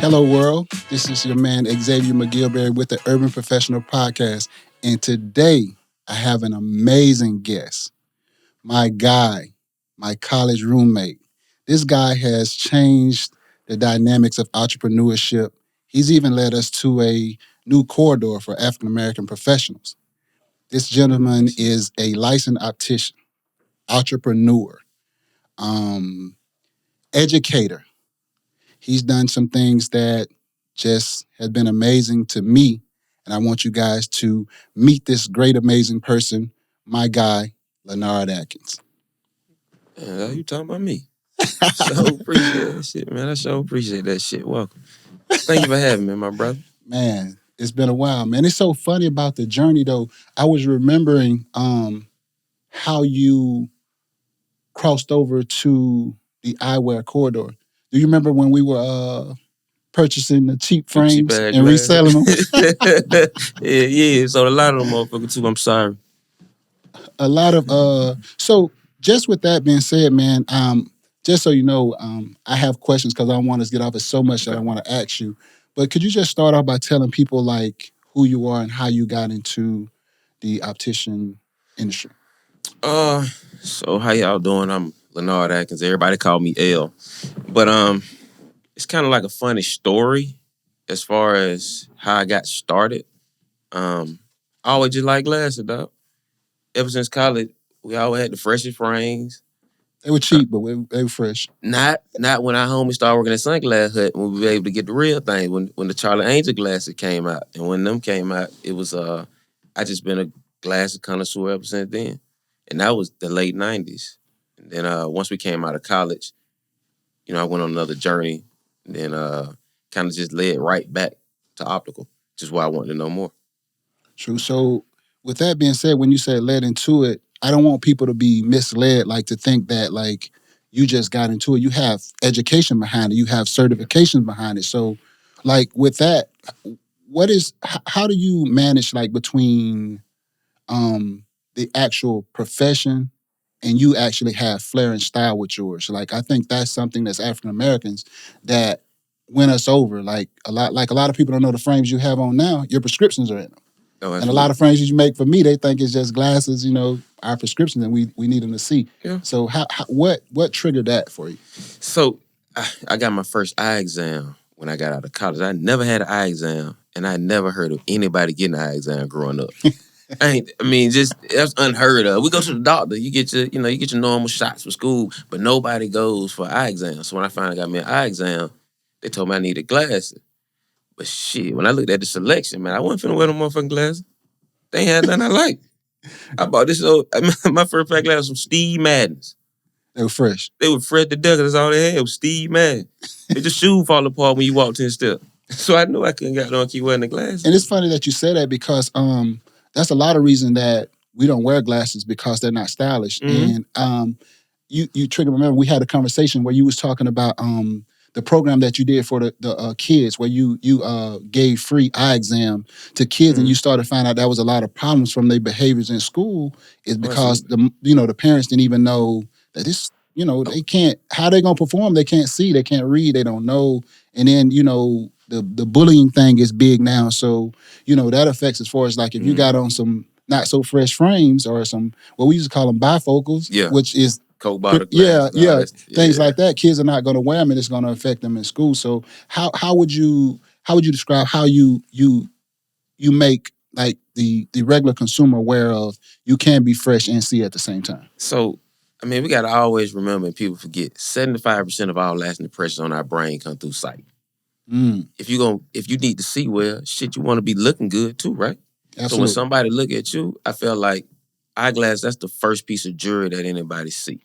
Hello, world. This is your man, Xavier McGilberry, with the Urban Professional Podcast. And today, I have an amazing guest. My guy, my college roommate. This guy has changed the dynamics of entrepreneurship. He's even led us to a new corridor for African American professionals. This gentleman is a licensed optician, entrepreneur, um, educator. He's done some things that just have been amazing to me. And I want you guys to meet this great, amazing person, my guy, Lanard Atkins. You talking about me? So appreciate that shit, man. I so appreciate that shit. Welcome. Thank you for having me, my brother. Man, it's been a while, man. It's so funny about the journey, though. I was remembering how you crossed over to the eyewear corridor. Do you remember when we were purchasing the cheap frames and reselling them? yeah. So a lot of them motherfuckers too. I'm sorry. A lot of so just with that being said, man, just so you know, I have questions because I don't want us to get off. There's so much that I want to ask you. But could you just start off by telling people like who you are and how you got into the optician industry? So how y'all doing? I'm Lanard Atkins. Everybody call me L. But it's kind of like a funny story as far as how I got started. I always just like glasses, dog. Ever since college, we always had the freshest frames. They were cheap, but they were fresh. Not when our homies started working at Sunglass Hut when we were able to get the real thing. When the Charlie Angel glasses came out, and when them came out, it was I just been a glasses connoisseur ever since then, and that was the late '90s. And then once we came out of college, I went on another journey, and then kind of just led right back to optical, which is why I wanted to know more. True. So with that being said, when you said led into it, I don't want people to be misled, like to think that like you just got into it. You have education behind it. You have certifications behind it. So like with that, how do you manage like between the actual profession and you actually have flair and style with yours? Like I think that's something that's African Americans that win us over. Like a lot of people don't know the frames you have on now, your prescriptions are in them. Oh, and a lot of frames you make for me, they think it's just glasses, our prescriptions, and we need them to see. Yeah. So what triggered that for you? So I got my first eye exam when I got out of college. I never had an eye exam, and I never heard of anybody getting an eye exam growing up. That's unheard of. We go to the doctor, you get your normal shots for school, but nobody goes for eye exam. So when I finally got me an eye exam, they told me I needed glasses. But shit, when I looked at the selection, man, I wasn't finna wear no motherfucking glasses. They ain't had nothing I like. I bought this my first pair of glasses from Steve Madden's. They were fresh. They were Fred the Duck. That's all they had. It was Steve Madden. They just shoe fall apart when you walked in step. So I knew I couldn't get on keep wearing the glasses. And it's funny that you say that because that's a lot of reason that we don't wear glasses because they're not stylish. Mm-hmm. And you triggered. Remember, we had a conversation where you was talking about the program that you did for the kids, where you gave free eye exam to kids, Mm-hmm. and you started to find out that was a lot of problems from their behaviors in school, is because the parents didn't even know that this. They can't. How they gonna perform? They can't see. They can't read. They don't know. And then the bullying thing is big now. So that affects as far as like if you got on some not so fresh frames or some what we used to call them bifocals, which is Coke bottle glasses. Things like that. Kids are not going to wear them, and it's going to affect them in school. So how would you describe how you make like the regular consumer aware of you can be fresh and see at the same time? So we got to always remember, and people forget, 75% of all lasting impressions on our brain come through sight. If you need to see well, shit, you want to be looking good too, right? Absolutely. So when somebody look at you, I feel like eyeglass, that's the first piece of jewelry that anybody see.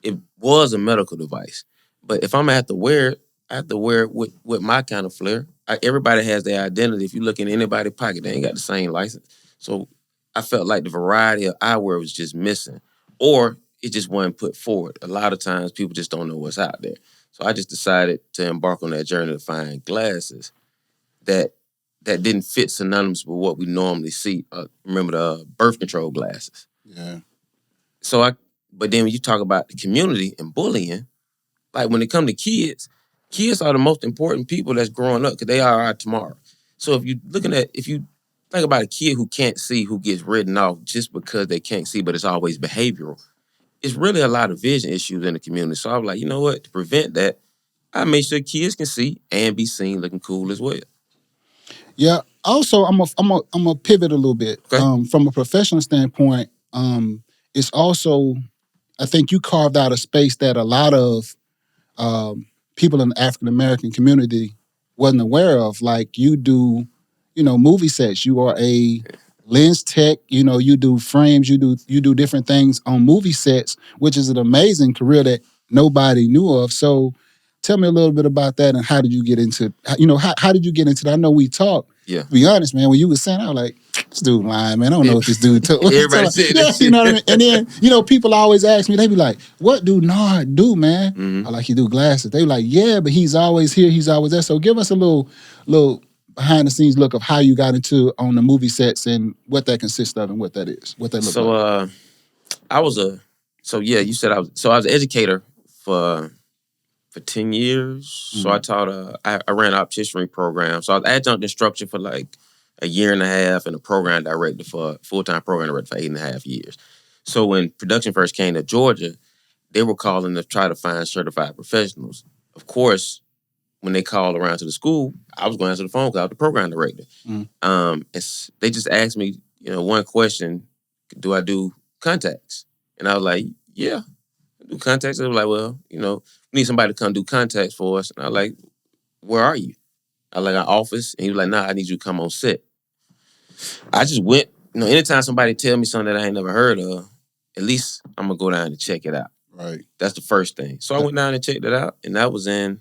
It was a medical device, but if I'm gonna have to wear it, I have to wear it with my kind of flair. Everybody has their identity. If you look in anybody's pocket, they ain't got the same license. So I felt like the variety of eyewear was just missing, or it just wasn't put forward. A lot of times people just don't know what's out there. So I just decided to embark on that journey to find glasses that didn't fit synonymous with what we normally see. Remember the birth control glasses. Yeah. But then when you talk about the community and bullying, like when it come to kids, kids are the most important people that's growing up because they are our tomorrow. So if you think about a kid who can't see, who gets written off just because they can't see, but it's always behavioral, it's really a lot of vision issues in the community. So I was like, you know what? To prevent that, I make sure kids can see and be seen looking cool as well. Yeah. Also, I'm a pivot a little bit. Okay. From a professional standpoint, it's also, I think you carved out a space that a lot of people in the African American community wasn't aware of. Like you do, movie sets. You are a lens tech. You do frames. You do different things on movie sets, which is an amazing career that nobody knew of. So, tell me a little bit about that and how did you get into? How did you get into that? I know we talked. Yeah. To be honest, man, when you were saying, I was like, this dude lying, man. I don't know what this dude told. Everybody said yeah, that you know what I mean? And then, people always ask me, they be like, what do Nard do, man? Mhm. I like, he do glasses. They be like, yeah, but he's always here, he's always there. So give us a little behind the scenes look of how you got into on the movie sets and what that consists of and what that is, what that looks like. You said I was an educator for 10 years. So I taught, I ran an optician program. So I was adjunct instructor for like a year and a half and a program director for full-time program director for 8.5 years. So when production first came to Georgia, they were calling to try to find certified professionals. Of course, when they called around to the school, I was going to answer the phone because I was the program director. They just asked me, one question, do I do contacts? And I was like, yeah, I do contacts. They were like, well, we need somebody to come do contacts for us. And I was like, where are you? I was like, our office. And he was like, nah, I need you to come on set. I just went, anytime somebody tell me something that I ain't never heard of, at least I'm going to go down and check it out. Right. That's the first thing. So I went down and checked it out, and that was in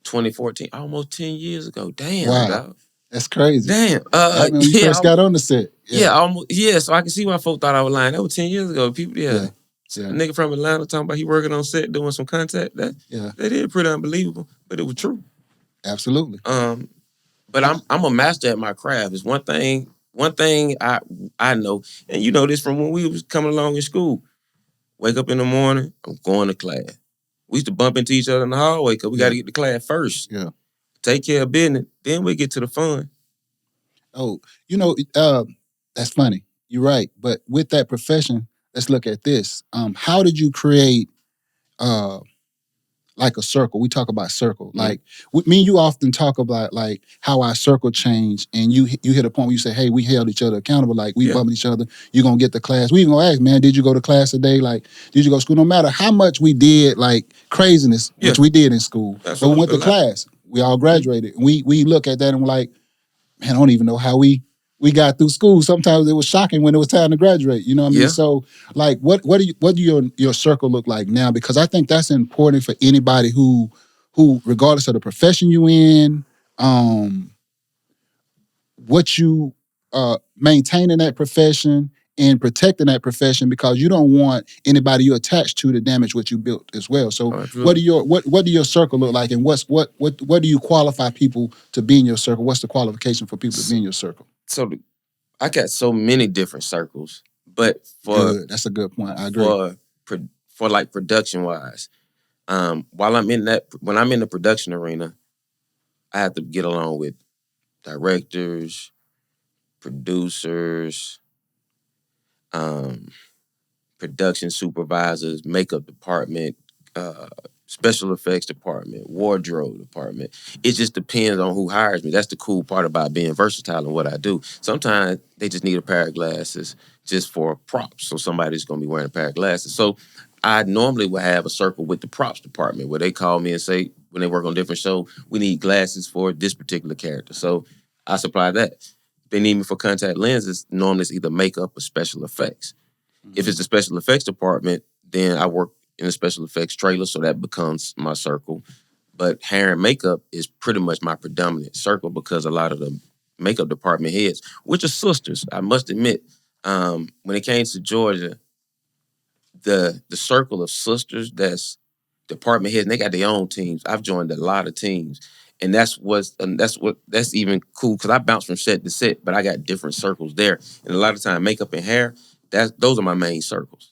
2014, almost 10 years ago. Damn, wow. Dog. That's crazy. Damn. When you first got on the set. Yeah, so I can see why folk thought I was lying. That was 10 years ago. People, Yeah. A nigga from Atlanta talking about he working on set doing some contact. That is pretty unbelievable, but it was true. Absolutely. But I'm a master at my craft. It's one thing I know, and you know this from when we was coming along in school. Wake up in the morning, I'm going to class. We used to bump into each other in the hallway because we got to get to class first. Yeah. Take care of business, then we get to the fun. Oh, that's funny. You're right. But with that profession, let's look at this. How did you create like a circle? We talk about circle. Mm-hmm. Like me and you often talk about like how our circle changed, and you hit a point where you say, hey, we held each other accountable. Like we bumped each other. You're gonna get to class. We even gonna ask, man, did you go to class today? Like, did you go to school? No matter how much we did like craziness, which we did in school, but we went to class. We all graduated. And we look at that and we're like, man, I don't even know how we got through school. Sometimes it was shocking when it was time to graduate. You know what I mean? So, like, what do your circle look like now? Because I think that's important for anybody who regardless of the profession you in, what you maintaining that profession and protecting that profession, because you don't want anybody you attached to damage what you built as well. So what do your circle look like, and what do you qualify people to be in your circle? What's the qualification for people to be in your circle? So I got so many different circles, but that's a good point. I agree. For like production wise, when I'm in the production arena, I have to get along with directors, producers, production supervisors, makeup department, special effects department, wardrobe department. It just depends on who hires me. That's the cool part about being versatile in what I do. Sometimes they just need a pair of glasses just for props. So somebody's going to be wearing a pair of glasses. So I normally would have a circle with the props department where they call me and say, when they work on different shows, we need glasses for this particular character. So I supply that. If they need me for contact lenses, normally it's either makeup or special effects. Mm-hmm. If it's the special effects department, then I work in a special effects trailer, so that becomes my circle. But hair and makeup is pretty much my predominant circle because a lot of the makeup department heads, which are sisters, I must admit, when it came to Georgia, the circle of sisters that's department heads, and they got their own teams. I've joined a lot of teams. And that's even cool because I bounce from set to set, but I got different circles there. And a lot of time, makeup and hair, those are my main circles.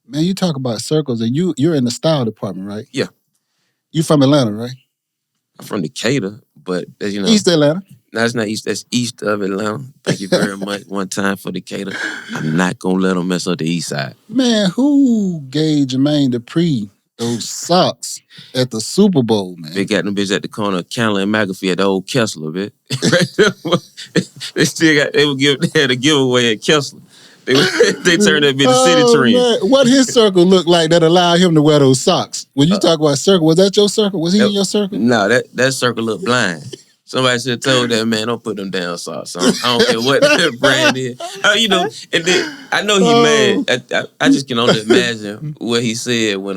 Man, you talk about circles, and you're in the style department, right? Yeah. You from Atlanta, right? I'm from Decatur, but as you know, East Atlanta. no, that's not east. That's east of Atlanta. Thank you very much. One time for Decatur. I'm not gonna let them mess up the east side. Man, who gave Jermaine Dupri those socks at the Super Bowl, man? They got them bitches at the corner of Candler and McAfee at the old Kessler, bitch. They had a giveaway at Kessler. They turned that bitch to City Trend. Man. What his circle looked like that allowed him to wear those socks? When you talk about circle, was that your circle? Was he in your circle? No, that circle looked blind. Somebody should have told that man, don't put them down socks. I don't care what that brand is. You know, and then I know he mad. I just can only imagine what he said when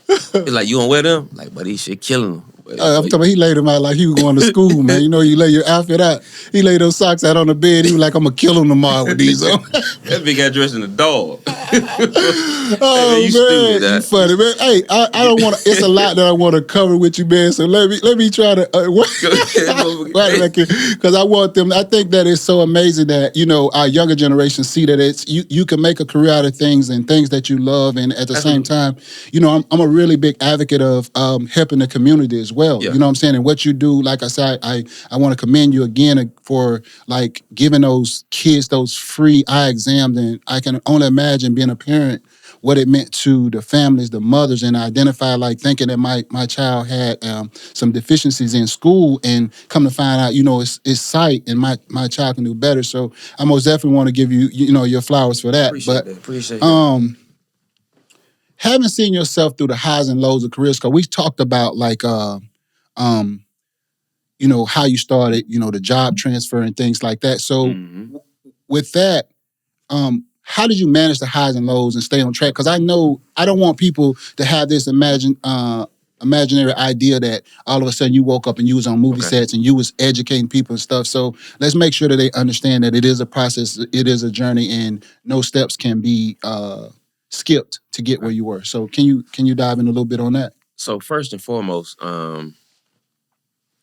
he's like, you gonna wear them? Like, but he shit killing him. I'm talking about he laid them out like he was going to school, man. You know, you lay your outfit out. He laid those socks out on the bed. He was like, I'm going to kill him tomorrow with these on. That big guy dressed in a dog. Oh, hey, man, you funny, man. Hey, I don't want to, it's a lot that I want to cover with you, man. So let me try to, because I want them, I think that it's so amazing that, you know, our younger generation see that it's, you can make a career out of things and things that you love. And at the same time, you know, I'm a really big advocate of helping the community as well. Yeah. You know what I'm saying? And what you do, like I said, I want to commend you again for like giving those kids those free eye exams. And I can only imagine being a parent, what it meant to the families, the mothers, and identify like thinking that my child had some deficiencies in school and come to find out, you know, it's sight and my child can do better. So I most definitely want to give you, you know, your flowers for that. Appreciate that. Having seen yourself through the highs and lows of careers, because we talked about like you know, how you started, you know, the job transfer and things like that. So with that, how did you manage the highs and lows and stay on track? Because I know I don't want people to have this imaginary idea that all of a sudden you woke up and you was on movie sets and you was educating people and stuff. So let's make sure that they understand that it is a process, it is a journey, and no steps can be skipped to get where you were. So can you dive in a little bit on that? So first and foremost,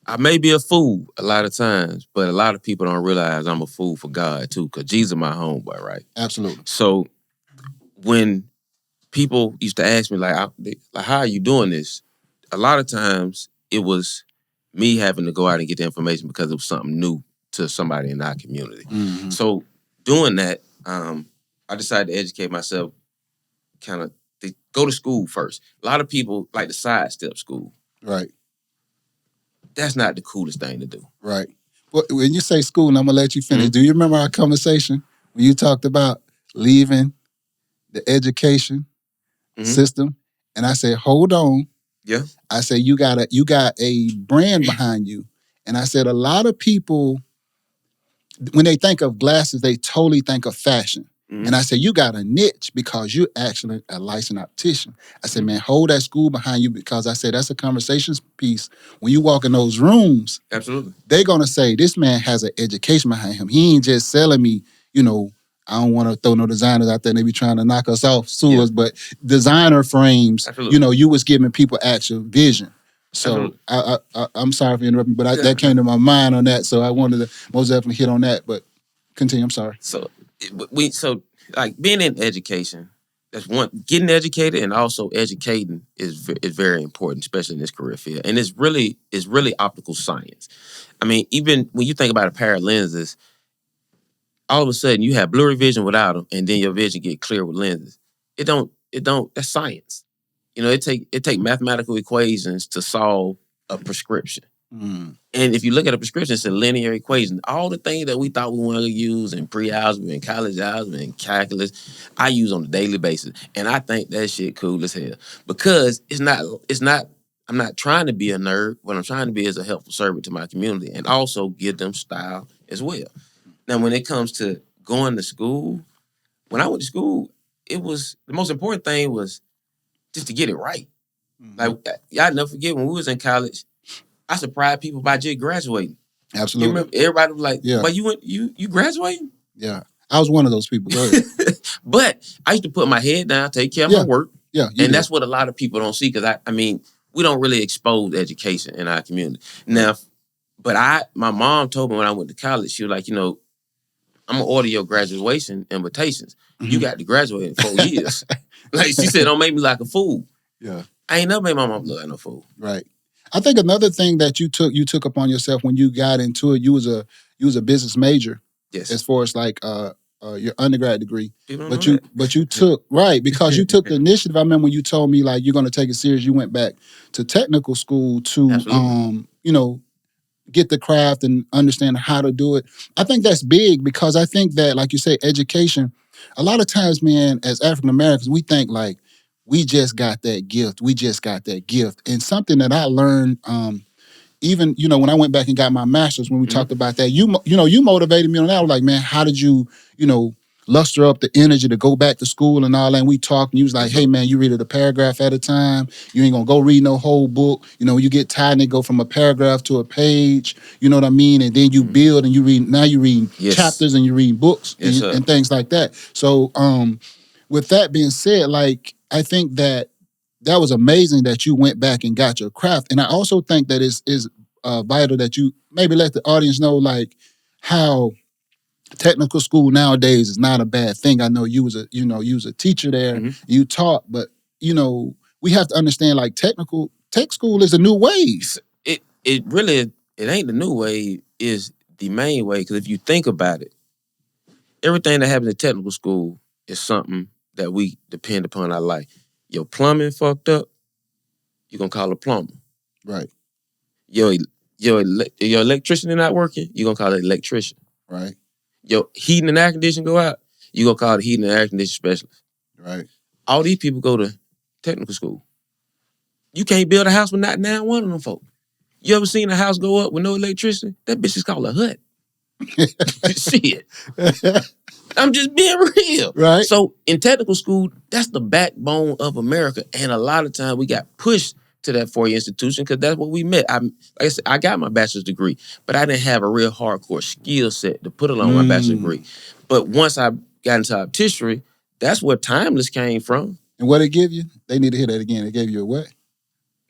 I may be a fool a lot of times, but a lot of people don't realize I'm a fool for God too, because Jesus is my homeboy, right? Absolutely. So when people used to ask me, like, how are you doing this? A lot of times it was me having to go out and get the information because it was something new to somebody in our community. Mm-hmm. So doing that, I decided to educate myself, kind of go to school first. A lot of people like to sidestep school. Right. That's not the coolest thing to do. Right. Well, when you say school, and I'm going to let you finish, do you remember our conversation when you talked about leaving the education system? And I said, hold on. Yeah. I said, you got a brand behind you. And I said, a lot of people, when they think of glasses, they totally think of fashion. And I said, you got a niche because you're actually a licensed optician. I said, man, hold that school behind you, because I said, that's a conversation piece. When you walk in those rooms, absolutely, they're going to say, this man has an education behind him. He ain't just selling me, you know, I don't want to throw no designers out there. They be trying to knock us off, sue us, but designer frames, absolutely, you know, you was giving people actual vision. So I'm sorry for interrupting, but that came to my mind on that. So I wanted to most definitely hit on that, but continue. I'm sorry. So like being in education, that's one. Getting educated and also educating is very important, especially in this career field. And it's really optical science. I mean, even when you think about a pair of lenses, all of a sudden you have blurry vision without them, and then your vision get clear with lenses. It don't. That's science. You know, it take mathematical equations to solve a prescription. And if you look at a prescription, it's a linear equation. All the things that we thought we wanted to use in pre-algebra and college algebra and calculus, I use on a daily basis. And I think that shit cool as hell. Because it's not, I'm not trying to be a nerd. What I'm trying to be is a helpful servant to my community and also give them style as well. Now, when it comes to going to school, when I went to school, it was, the most important thing was just to get it right. Like, y'all never forget when we was in college, I surprised people by just graduating. Absolutely. You remember, everybody was like, but you graduating? Yeah. I was one of those people. Go ahead. But I used to put my head down, take care of my work. Yeah. And that's what a lot of people don't see, because I mean, we don't really expose education in our community. Now, but my mom told me when I went to college, she was like, you know, I'm going to order your graduation invitations. You got to graduate in 4 years. Like, she said, don't make me like a fool. Yeah. I ain't never made my mom look like no fool. Right. I think another thing that you took upon yourself when you got into it, you was a business major. Yes. As far as like your undergrad degree. People But don't know you that. but you took because you took the initiative. I remember when you told me like you're gonna take it serious, you went back to technical school to Absolutely. Get the craft and understand how to do it. I think that's big because I think that, like you say, education, a lot of times, man, as African Americans, we think like we just got that gift. We just got that gift. And something that I learned, even, when I went back and got my master's, when we talked about that, you motivated me on that. I was like, man, how did you, luster up the energy to go back to school and all that? And we talked and you was like, hey, man, you read it a paragraph at a time. You ain't gonna go read no whole book. You get tired and it go from a paragraph to a page, you know what I mean? And then you build and you read, now you read chapters and you read books and things like that. So with that being said, like, I think that was amazing that you went back and got your craft. And I also think that is vital that you maybe let the audience know like how technical school nowadays is not a bad thing. I know you was a teacher there, you taught, but we have to understand like tech school is a new wave. It really ain't the new wave, is the main way. Because if you think about it, everything that happens in technical school is something that we depend upon our life. Your plumbing fucked up, you're gonna call a plumber. Right. Your electrician not working, you're gonna call an electrician. Right. Your heating and air conditioning go out, you're gonna call the heating and air conditioning specialist. Right. All these people go to technical school. You can't build a house with not now one of them folk. You ever seen a house go up with no electricity? That bitch is called a hut. Shit. I'm just being real. Right. So in technical school, that's the backbone of America. And a lot of times we got pushed to that four-year institution because that's what we met. Like I said, I got my bachelor's degree, but I didn't have a real hardcore skill set to put along my bachelor's degree. But once I got into optician, that's where Timeless came from. And what they give you? They need to hear that again. They gave you a what?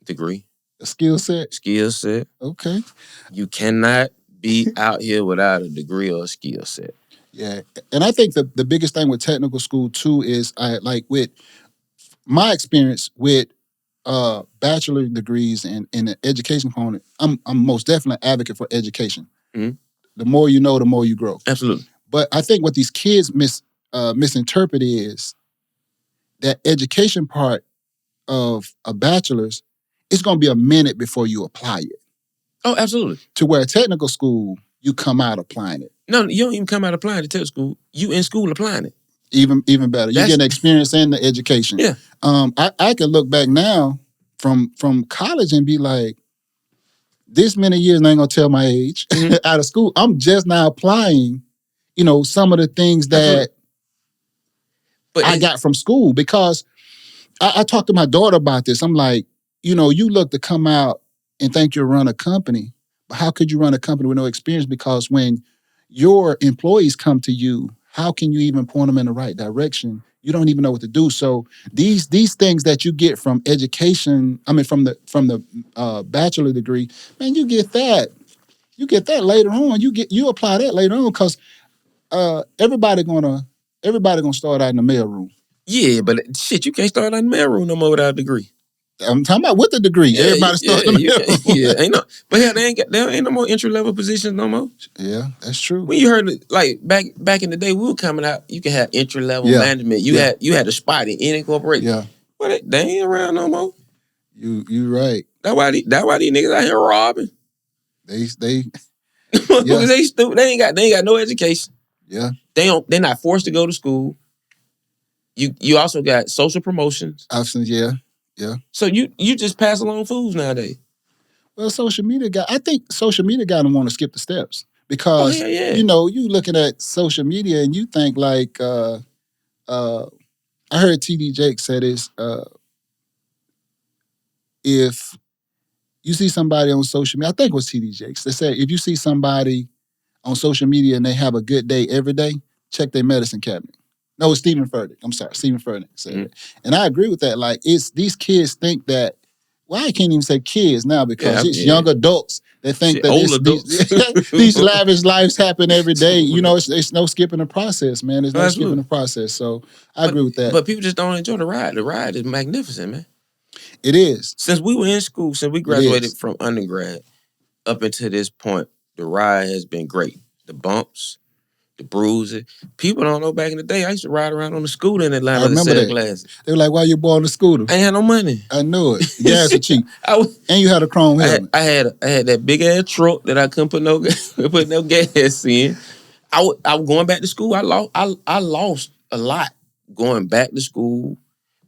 Degree. A skill set? Skill set. Okay. You cannot be out here without a degree or a skill set. Yeah. And I think the biggest thing with technical school too is with my experience with bachelor degrees and the education component, I'm most definitely an advocate for education. Mm-hmm. The more you know, the more you grow. Absolutely. But I think what these kids misinterpret is that education part of a bachelor's, it's going to be a minute before you apply it. Oh, absolutely. To where a technical school, you come out applying it. No, you don't even come out applying to technical school. You in school applying it. Even better. You get experience in the education. Yeah. I can look back now from college and be like, this many years, and I ain't gonna tell my age, out of school, I'm just now applying, some of the things that I got from school. Because I talked to my daughter about this. I'm like, you look to come out and think you'll run a company, but how could you run a company with no experience? Because when your employees come to you, how can you even point them in the right direction? You don't even know what to do. So these things that you get from education, from the bachelor degree, man, you get that. You get that later on. You apply that later on because everybody gonna start out in the mailroom. Yeah, but shit, you can't start out in the mailroom no more without a degree. I'm talking about with the degree. Yeah, everybody starts in the mailroom. Yeah, ain't no. But hell, there ain't no more entry level positions no more. Yeah, that's true. When you heard it, like back in the day, we were coming out. You can have entry level management. You had a spot in any corporation. Yeah, but they ain't around no more. You right. That's why these niggas out here robbing. They they stupid. They ain't got no education. Yeah, they're not forced to go to school. You also got social promotions. Options, yeah. So you just pass along fools nowadays. Well, I think social media got them want to skip the steps because you looking at social media and you think like I heard TD Jakes say this, if you see somebody on social media, I think it was TD Jakes, they said if you see somebody on social media and they have a good day every day, check their medicine cabinet. No, it's Stephen Furtick. I'm sorry, Stephen Furtick said it. And I agree with that. Like, it's these kids think that, well, I can't even say kids now because it's young adults that think that these lavish lives happen every day. It's no skipping the process, man. There's no skipping the process. So I agree with that. But people just don't enjoy the ride. The ride is magnificent, man. It is. Since we were in school, since we It is. graduated from undergrad up until this point, the ride has been great. The bumps, the bruises. People don't know back in the day, I used to ride around on the scooter in I Atlanta to remember sell that. glasses. They were like, "Why you boy on the scooter?" I ain't had no money. I knew it. Gas are cheap. And you had a chrome helmet. I had that big ass truck that I couldn't put no gas in. I was going back to school. I lost a lot going back to school,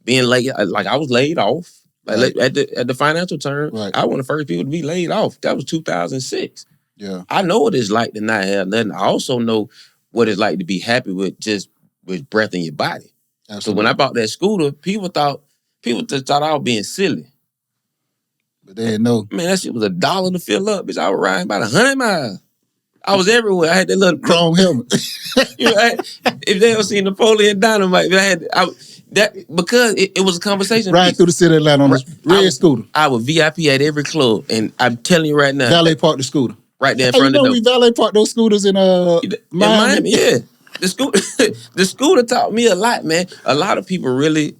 being late. Like I was laid off. Like Right. at the financial term, Right. I was one of the first people to be laid off. That was 2006. Yeah. I know what it's like to not have nothing. I also know what it's like to be happy with just with breath in your body. Absolutely. So when I bought that scooter, people just thought I was being silly. But they didn't know. Man, that shit was $1 to fill up. Bitch, I was riding about 100 miles. I was everywhere. I had that little chrome helmet. If they ever seen Napoleon Dynamite, because it was a conversation. Right through the city of Atlanta on this red scooter. I would VIP at every club, and I'm telling you right now, valet park the scooter right there in front of the door. We valet park those scooters in Miami. Yeah. The scooter taught me a lot, man. A lot of people really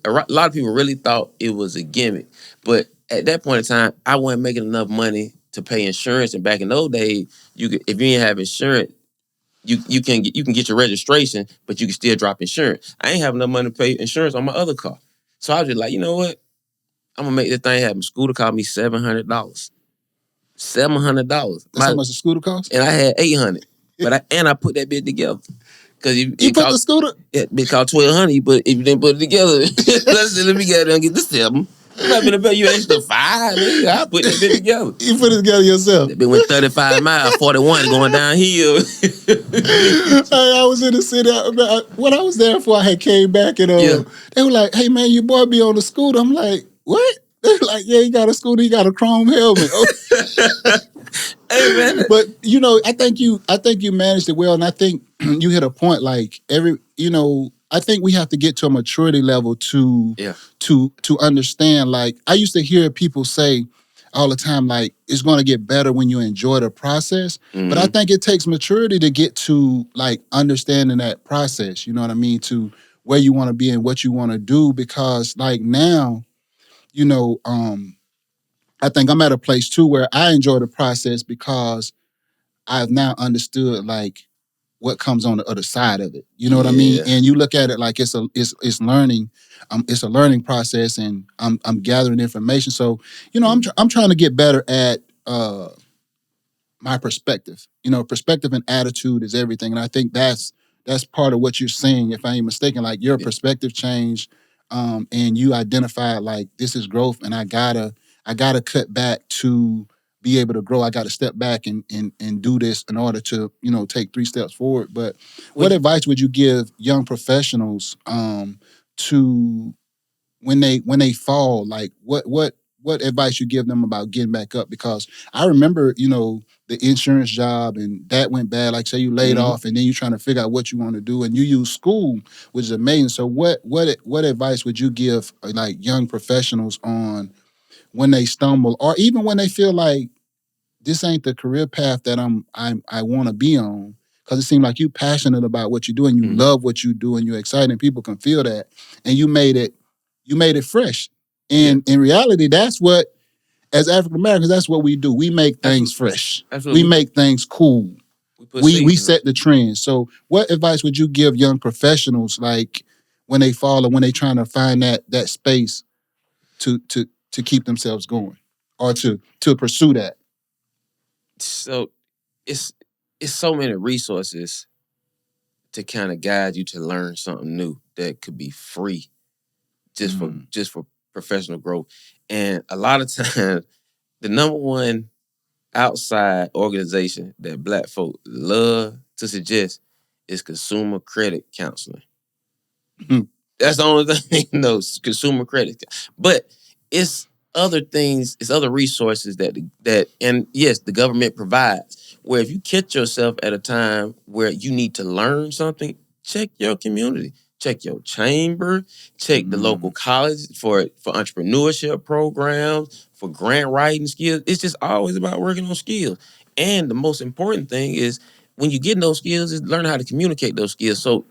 thought it was a gimmick, but at that point in time, I wasn't making enough money to pay insurance. And back in those days, if you didn't have insurance, you can get your registration, but you can still drop insurance. I ain't have enough money to pay insurance on my other car, so I was just like, you know what? I'm gonna make this thing happen. Scooter cost me $700. $700. That's how much the scooter cost? And I had $800. But I put that bit together. Cause you put the scooter? It cost $1,200, but if you didn't put it together, let me get it and get the 7. I'm not gonna pay you extra 5. I put that bit together. You put it together yourself. That bit went 35 miles, 41 going downhill. I was in the city. When I was there before I had came back and they were like, "Hey man, your boy be on the scooter." I'm like, "What?" They're like, "Yeah, he got a scooter, he got a chrome helmet." Hey man. But I think you managed it well, and I think you hit a point like I think we have to get to a maturity level to understand. Like I used to hear people say all the time, like it's going to get better when you enjoy the process. Mm-hmm. But I think it takes maturity to get to like understanding that process. You know what I mean? To where you want to be and what you want to do. Because like now, I think I'm at a place too where I enjoy the process because I've now understood like what comes on the other side of it. You know what I mean? And you look at it like it's learning. It's a learning process, and I'm gathering information. So I'm trying to get better at my perspective. Perspective and attitude is everything, and I think that's part of what you're saying. If I ain't mistaken, like your perspective changed, and you identified like this is growth, and I gotta cut back to be able to grow. I got to step back and do this in order to, take 3 steps forward. But what advice would you give young professionals to when they fall? Like what advice you give them about getting back up? Because I remember, the insurance job and that went bad. Like say you laid off and then you're trying to figure out what you want to do and you use school, which is amazing. So what advice would you give like young professionals on when they stumble or even when they feel like this ain't the career path that I want to be on? Because it seems like you passionate about what you do and you love what you do and you're excited and people can feel that. And you made it fresh. And in reality, that's what, as African Americans, that's what we do. We make things fresh. Absolutely. We make things cool. We set the trend. So what advice would you give young professionals like when they fall or when they trying to find that space to keep themselves going or to pursue that? So it's so many resources to kind of guide you to learn something new that could be free just for professional growth. And a lot of times the number one outside organization that Black folk love to suggest is consumer credit counseling. Mm-hmm. That's the only thing he knows, consumer credit. But it's other things, it's other resources that and yes, the government provides, where if you catch yourself at a time where you need to learn something, check your community, check your chamber, check the local college for entrepreneurship programs, for grant writing skills. It's just always about working on skills. And the most important thing is when you get those skills is learn how to communicate those skills. So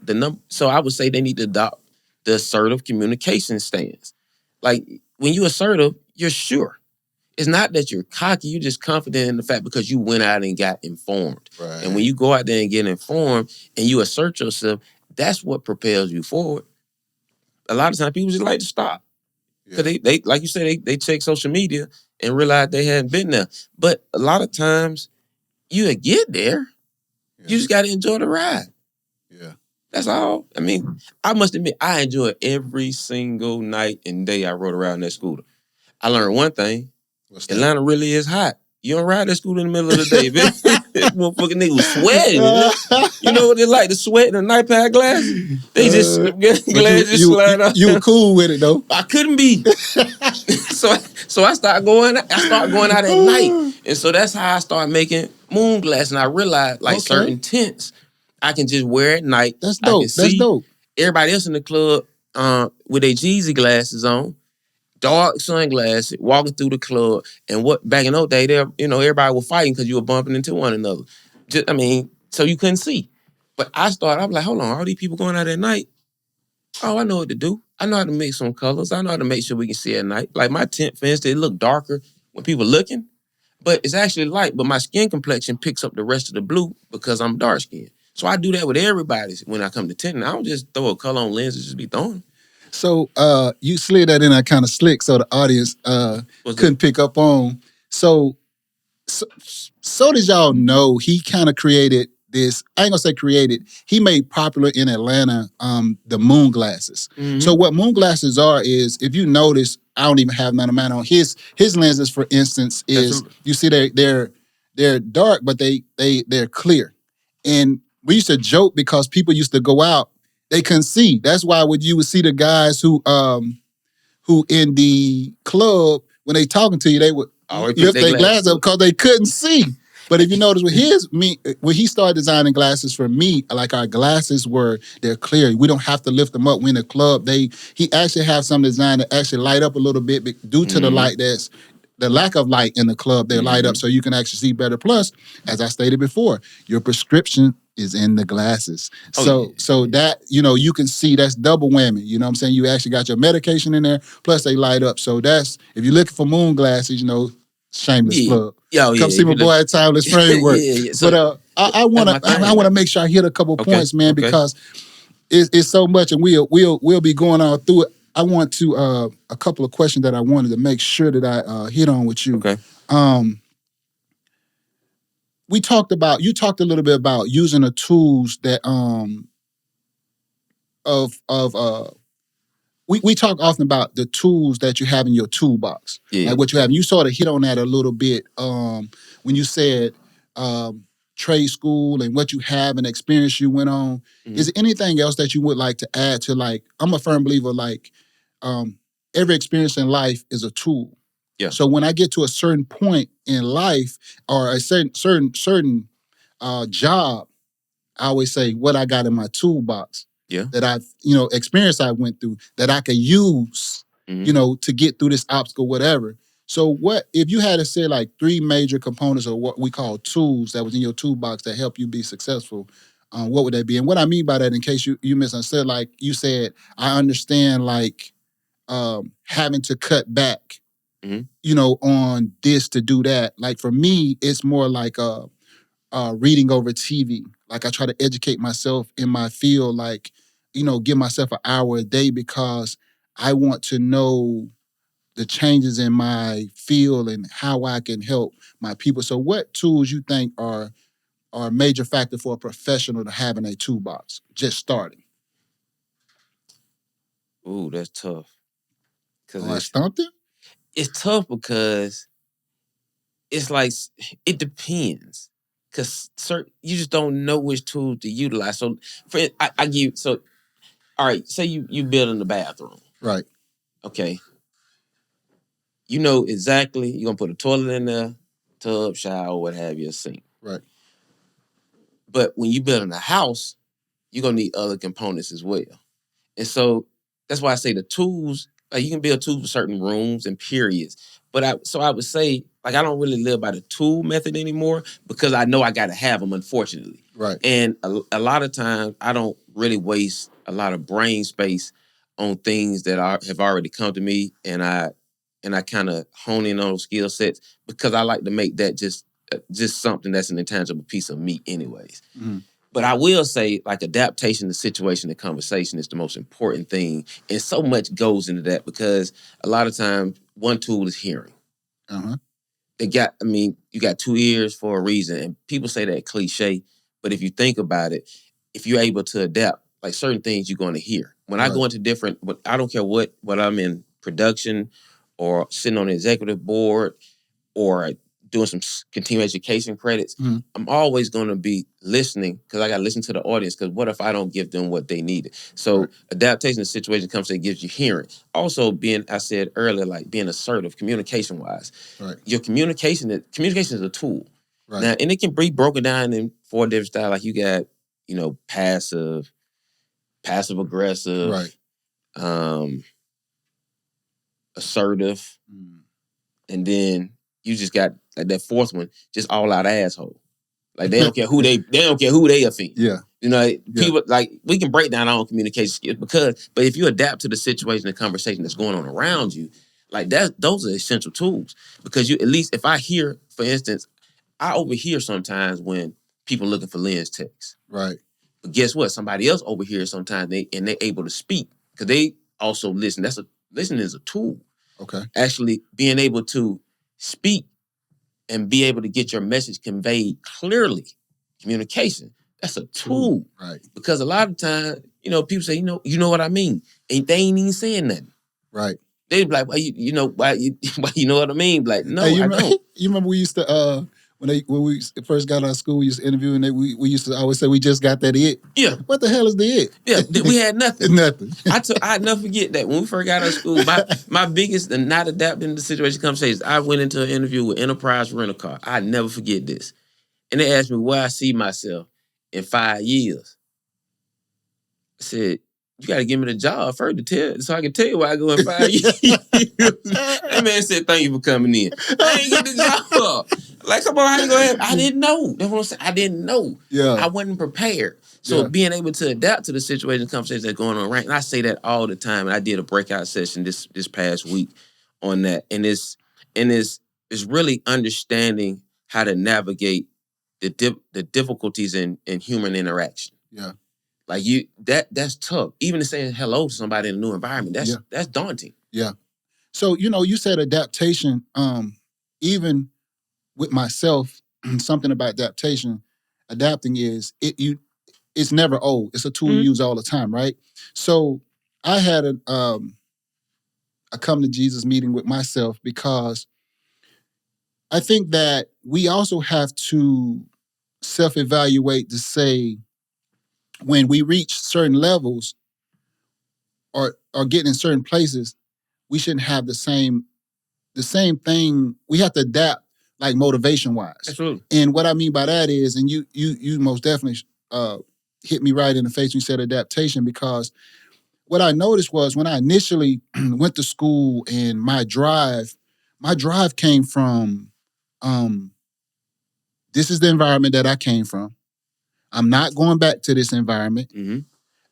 I would say they need to adopt the assertive communication stance. Like when you're assertive, you're sure. It's not that you're cocky, you're just confident in the fact because you went out and got informed. Right. And when you go out there and get informed and you assert yourself, that's what propels you forward. A lot of times people just like to stop. Because they like you said, they check social media and realize they hadn't been there. But a lot of times you get there, you just got to enjoy the ride. Yeah. That's all. I mean, I must admit, I enjoy every single night and day I rode around that scooter. I learned one thing. Atlanta really is hot. You don't ride that scooter in the middle of the day, man. Motherfucking nigga was sweating. You know what they like? The sweat in the night pad glass? They just slide out. You were cool with it though. I couldn't be. so I started going out at night. And so that's how I started making moon glass. And I realized certain tints I can just wear at night. That's dope. That's dope. Everybody else in the club with their Jeezy glasses on, dark sunglasses, walking through the club. And what back in those days, everybody was fighting because you were bumping into one another. So you couldn't see. But I was like, hold on, all these people going out at night? Oh, I know what to do. I know how to mix some colors. I know how to make sure we can see at night. Like my tint fence, it look darker when people looking, but it's actually light. But my skin complexion picks up the rest of the blue because I'm dark skinned. So I do that with everybody when I come to tinting. I don't just throw a color on lens and just be throwing. So you slid that in there kind of slick so the audience couldn't pick up on. So did y'all know he kind of created this, I ain't gonna say created, he made popular in Atlanta the moon glasses. Mm-hmm. So what moon glasses are is, if you notice, I don't even have none of mine on. His lenses, for instance, is you see they're dark, but they're clear. And we used to joke because people used to go out, they couldn't see. That's why when you would see the guys who in the club, when they talking to you, they would lift their glasses up because they couldn't see. But if you notice when he started designing glasses for me, like our glasses they're clear. We don't have to lift them up. When in the club, he actually have some design that actually light up a little bit due to the light the lack of light in the club. They light up so you can actually see better. Plus, as I stated before, your prescription is in the glasses. So that, you can see, that's double whammy. You know what I'm saying? You actually got your medication in there, plus they light up. So that's, if you're looking for moon glasses, shameless plug. Come see my boy at Timeless Framework. So, but I want to make sure I hit a couple points, man, because it's so much, and we'll be going on through it. I want to a couple of questions that I wanted to make sure that I hit on with you. Okay. You talked a little bit about using the tools that we talk often about the tools that you have in your toolbox. Like what you have. You sort of hit on that a little bit when you said trade school and what you have and experience you went on. Mm-hmm. Is there anything else that you would like to add to, like, I'm a firm believer, like, every experience in life is a tool. Yeah. So when I get to a certain point in life or a certain job, I always say what I got in my toolbox. Yeah. That I've, experience I went through that I could use, to get through this obstacle, whatever. So what, if you had to say like 3 major components of what we call tools that was in your toolbox that help you be successful, what would that be? And what I mean by that, in case you misunderstood, like you said, I understand like having to cut back, on this to do that. Like for me, it's more like reading over TV. Like I try to educate myself in my field, like, give myself an hour a day because I want to know the changes in my field and how I can help my people. So what tools you think are a major factor for a professional to have in a toolbox, just starting? Ooh, that's tough. I stumped it? It's tough because it's like, it depends. Because you just don't know which tool to utilize. So all right, say you building the bathroom. Right. Okay. You know exactly, you're going to put a toilet in there, tub, shower, what have you, a sink. Right. But when you building a house, you're going to need other components as well. And so that's why I say the tools, like you can build tools for certain rooms and periods. But I would say, like, I don't really live by the tool method anymore because I know I got to have them, unfortunately. Right. And a lot of times I don't really waste a lot of brain space on things that have already come to me, and I and I kind of hone in on those skill sets because I like to make that just something that's an intangible piece of me anyways. Mm-hmm. But I will say, like, adaptation to situation and conversation is the most important thing. And so much goes into that because a lot of times one tool is hearing. Uh-huh. You got 2 ears for a reason. And people say that cliche, but if you think about it, if you're able to adapt, like certain things you're going to hear. When I go into different, I don't care what I'm in production or sitting on the executive board or doing some continuing education credits, I'm always going to be listening because I got to listen to the audience because what if I don't give them what they needed? So adaptation to situation comes that gives you hearing. Also being, I said earlier, like being assertive, communication-wise. Right. Your communication is a tool. Right. Now, and it can be broken down in 4 different styles. Like you got, passive aggressive, assertive, and then you just got like that 4th one, just all out asshole. Like they don't care who they offend. Yeah. People like we can break down our own communication skills but if you adapt to the situation and conversation that's going on around you, like those are essential tools. Because you, at least if I hear, for instance, I overhear sometimes when people looking for lens techs. Right. But guess what? Somebody else overhears sometimes they're able to speak because they also listen. Listening is a tool. Okay. Actually being able to speak and be able to get your message conveyed clearly. Communication, that's a tool. Right. Because a lot of times, people say, you know what I mean? And they ain't even saying nothing. Right. They be like, why you know what I mean? Like, no, I don't. You remember we used to when we first got out of school, we used to interview and we used to always say we just got that it. Yeah. What the hell is the it? Yeah, we had nothing. Nothing. I'd never forget that when we first got out of school, my biggest and not adapting to situation conversations, I went into an interview with Enterprise Rent a Car. I'd never forget this. And they asked me where I see myself in 5 years. I said, you got to give me the job first to tell, so I can tell you where I go in 5 years. That man said, thank you for coming in. I ain't get the job. Like, come on, I ain't go ahead. I didn't know. That's what I'm saying. I didn't know. Yeah. I wasn't prepared. So being able to adapt to the situation and conversations that's going on right, and I say that all the time. And I did a breakout session this past week on that. And it's really understanding how to navigate the difficulties in human interaction. Yeah. Like that's tough. Even to say hello to somebody in a new environment, that's daunting. Yeah. So, you said adaptation, even with myself, something about adapting is it's never old. It's a tool you use all the time, right? So I had a come to Jesus meeting with myself because I think that we also have to self-evaluate to say when we reach certain levels or get in certain places, we shouldn't have the same thing. We have to adapt, like motivation-wise. Absolutely. And what I mean by that is, and you most definitely hit me right in the face when you said adaptation, because what I noticed was when I initially went to school and my drive came from, this is the environment that I came from. I'm not going back to this environment.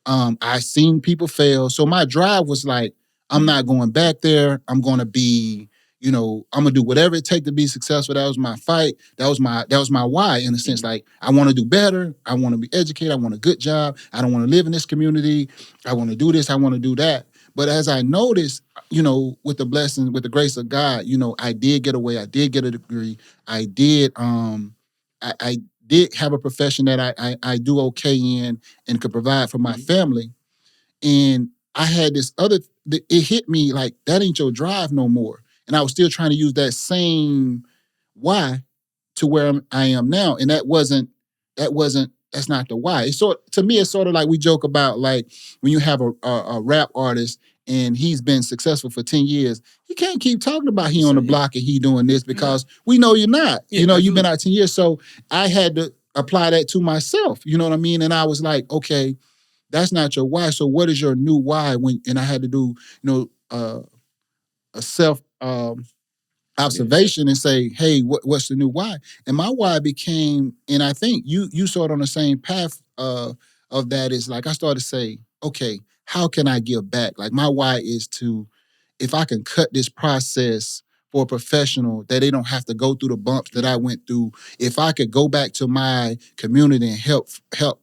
I seen people fail. So my drive was like, I'm not going back there. I'm going to be, I'm going to do whatever it takes to be successful. That was my fight. That was my why, in a sense. Like, I want to do better. I want to be educated. I want a good job. I don't want to live in this community. I want to do this. I want to do that. But as I noticed, with the blessing, with the grace of God, I did get away. I did get a degree. I did, I did have a profession that I do okay in and could provide for my family. And I had this it hit me like, that ain't your drive no more. And I was still trying to use that same why to where I am now. And that's not the why. To me, it's sort of like we joke about, like, when you have a rap artist and he's been successful for 10 years, he can't keep talking about he on the block and he doing this because we know you're not. You've been out 10 years. So I had to apply that to myself. You know what I mean? And I was like, okay, that's not your why. So what is your new why? And I had to do, a self observation and say, hey, what's the new why? And my why became, and I think you saw it on the same path of that, is like, I started to say, okay, how can I give back? Like, my why is to if I can cut this process for a professional that they don't have to go through the bumps that I went through. If I could go back to my community and help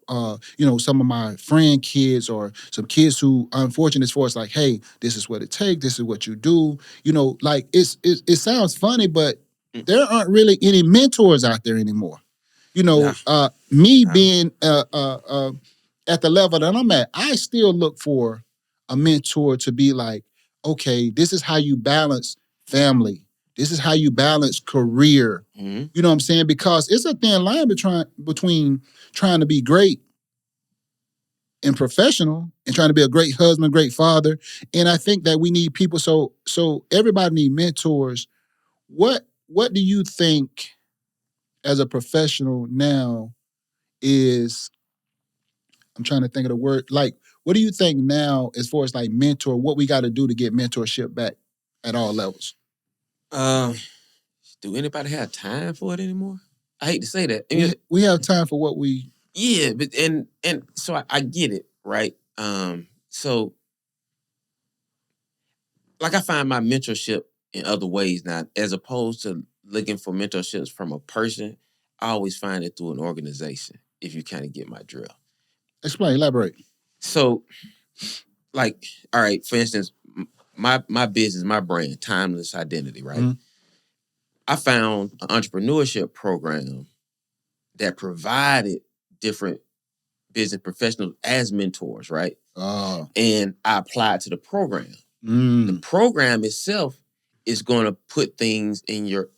some of my friend kids or some kids who unfortunate as far as like, hey, this is what it takes, this is what you do. Like it sounds funny, but there aren't really any mentors out there anymore. Nah. Me Nah. being at the level that I'm at, I still look for a mentor to be like, okay, this is how you balance family. This is how you balance career. Mm-hmm. You know what I'm saying? Because it's a thin line between trying to be great and professional and trying to be a great husband, great father. And I think that we need people. So everybody need mentors. What do you think as a professional now is, I'm trying to think of the word, like, what do you think now as far as like mentor, what we got to do to get mentorship back at all levels? Do anybody have time for it anymore? I hate to say that. We have time for what we... Yeah, but and so I get it, right? So like I find my mentorship in other ways now, as opposed to looking for mentorships from a person. I always find it through an organization. If you kind of get my drill. Explain, elaborate. So, like, all right, for instance, my business, my brand, Timeless Identity, right? Mm-hmm. I found an entrepreneurship program that provided different business professionals as mentors, right? Oh. And I applied to the program. Mm. The program itself is going to put things in your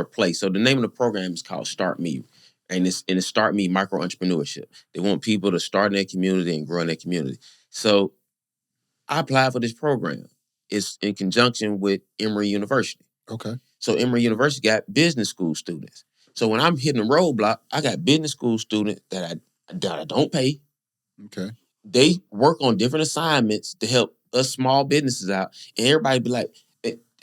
place. So the name of the program is called Start Me, and it's Start Me Micro Entrepreneurship. They want people to start in their community and grow in their community. So I applied for this program. It's in conjunction with Emory University. Okay. So Emory University got business school students. So when I'm hitting a roadblock, I got business school students that I don't pay. Okay. They work on different assignments to help us small businesses out. And everybody be like,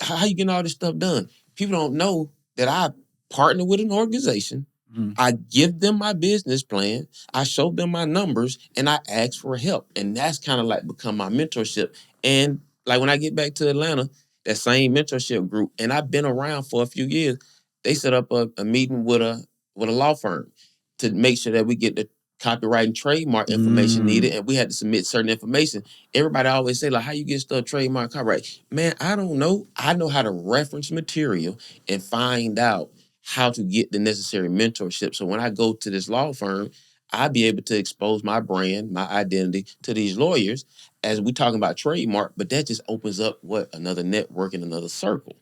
how you getting all this stuff done? People don't know that I partner with an organization. Mm-hmm. I give them my business plan. I show them my numbers and I ask for help. And that's kind of like become my mentorship. And like when I get back to Atlanta, that same mentorship group, and I've been around for a few years, they set up a meeting with a law firm to make sure that we get the copyright and trademark information needed, and we had to submit certain information. Everybody always say, like, how you get stuff trademark, copyright? Man, I don't know. I know how to reference material and find out how to get the necessary mentorship. So when I go to this law firm, I'll be able to expose my brand, my identity to these lawyers as we talking about trademark, but that just opens up another network and another circle.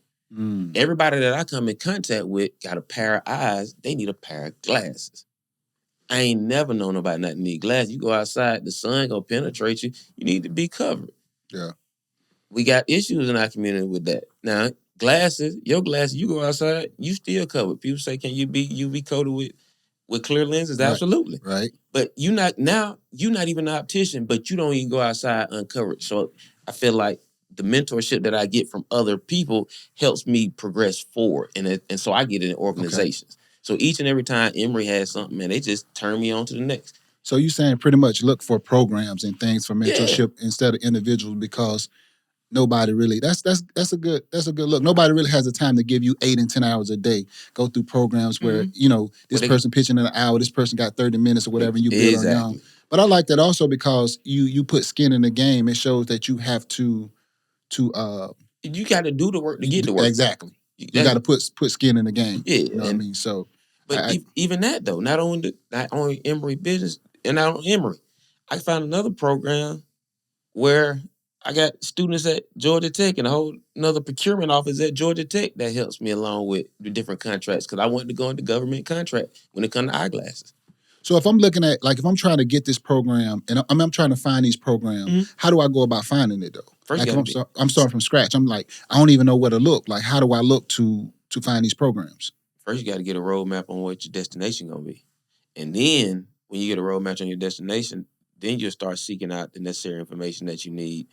Everybody that I come in contact with got a pair of eyes. They need a pair of glasses. I ain't never known nobody not need glasses. You go outside, the sun gonna penetrate you. You need to be covered. Yeah. We got issues in our community with that. Now, your glasses, you go outside, you still covered. People say, can you be UV coated with clear lenses? Right. Absolutely. Right. But you're not even an optician, but you don't even go outside uncovered. So I feel like the mentorship that I get from other people helps me progress forward. And so I get it in organizations. Okay. So each and every time Emory has something, man, they just turn me on to the next. So you're saying pretty much look for programs and things for mentorship instead of individuals, because nobody really, that's a good look. Nobody really has the time to give you 8 and 10 hours a day. Go through programs where, this person pitching in an hour, this person got 30 minutes or whatever, and you build on them. But I like that also because you put skin in the game. It shows that you have to you got to do the work to get the work. Exactly. You got to put skin in the game. Yeah. You know what I mean? So, but even that though, not only Emory business and not on Emory, I found another program where I got students at Georgia Tech and a whole another procurement office at Georgia Tech that helps me along with the different contracts, because I wanted to go into government contract when it comes to eyeglasses. So if I'm looking at, like, if I'm trying to get this program and I'm trying to find these programs, how do I go about finding it though? First, like I'm starting from scratch. I'm like, I don't even know where to look. Like, how do I look to find these programs? First, you got to get a roadmap on what your destination gonna be, and then when you get a roadmap on your destination, then you'll start seeking out the necessary information that you need,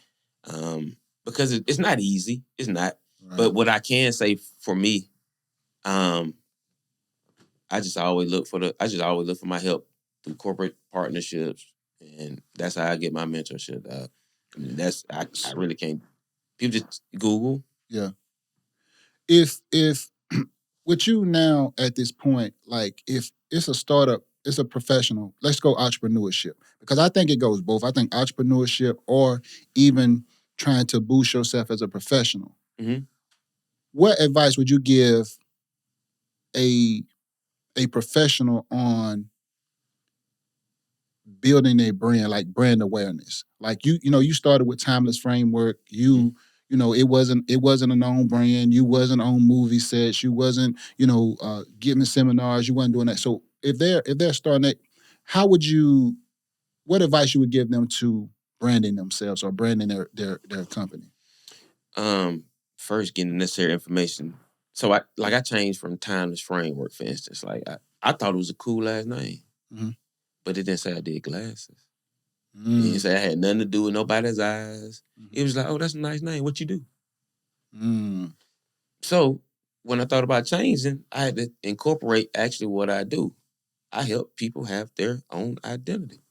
because it's not easy. It's not. Right. But what I can say for me, I just always look for my help through corporate partnerships, and that's how I get my mentorship. I really can't People just Google. Yeah. If with you now at this point, like if it's a startup, it's a professional, let's go entrepreneurship. Because I think it goes both. I think entrepreneurship or even trying to boost yourself as a professional. Mm-hmm. What advice would you give a professional on building a brand, like brand awareness? Like you started with Timeless Framework. It wasn't a known brand. You wasn't on movie sets. You wasn't, giving seminars. You wasn't doing that. So if they're starting it, what advice you would give them to branding themselves or branding their company? First getting the necessary information. So I changed from Timeless Framework, for instance. Like I thought it was a cool last name. Mm-hmm. But it didn't say I did glasses. Mm. It didn't say I had nothing to do with nobody's eyes. It was like, oh, that's a nice name. What you do? Mm. So when I thought about changing, I had to incorporate actually what I do. I help people have their own identity.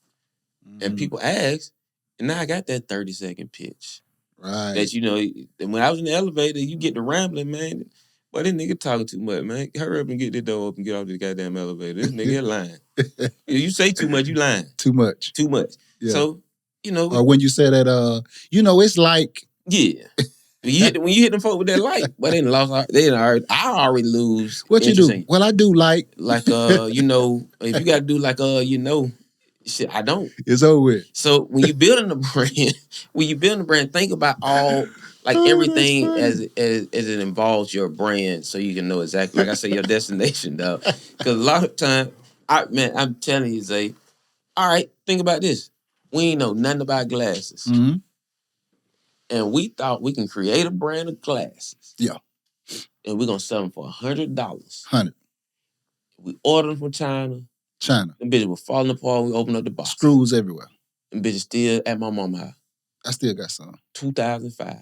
And people ask, and now I got that 30-second pitch. Right. That, when I was in the elevator, you get the rambling, man. Boy, this nigga talking too much, man. Hurry up and get the door open, get off this goddamn elevator. This nigga lying. You say too much, you lying. Too much. Yeah. So, or when you say that, it's like. Yeah. When you hit them folk with that light, but they I already lose. What you do? Well, I do like. Like, if you got to do like, shit, I don't. It's over with. So when you building a brand, think about all, like everything as it involves your brand, so you can know exactly, like I say, your destination, though. Because a lot of time, I'm telling you, Zay, all right, think about this. We ain't know nothing about glasses. Mm-hmm. And we thought we can create a brand of glasses. Yeah. And we're going to sell them for $100. $100. We ordered them from China. Them bitches were falling apart when we opened up the box. Screws everywhere. Them bitches still at my mama's house. I still got some. 2005.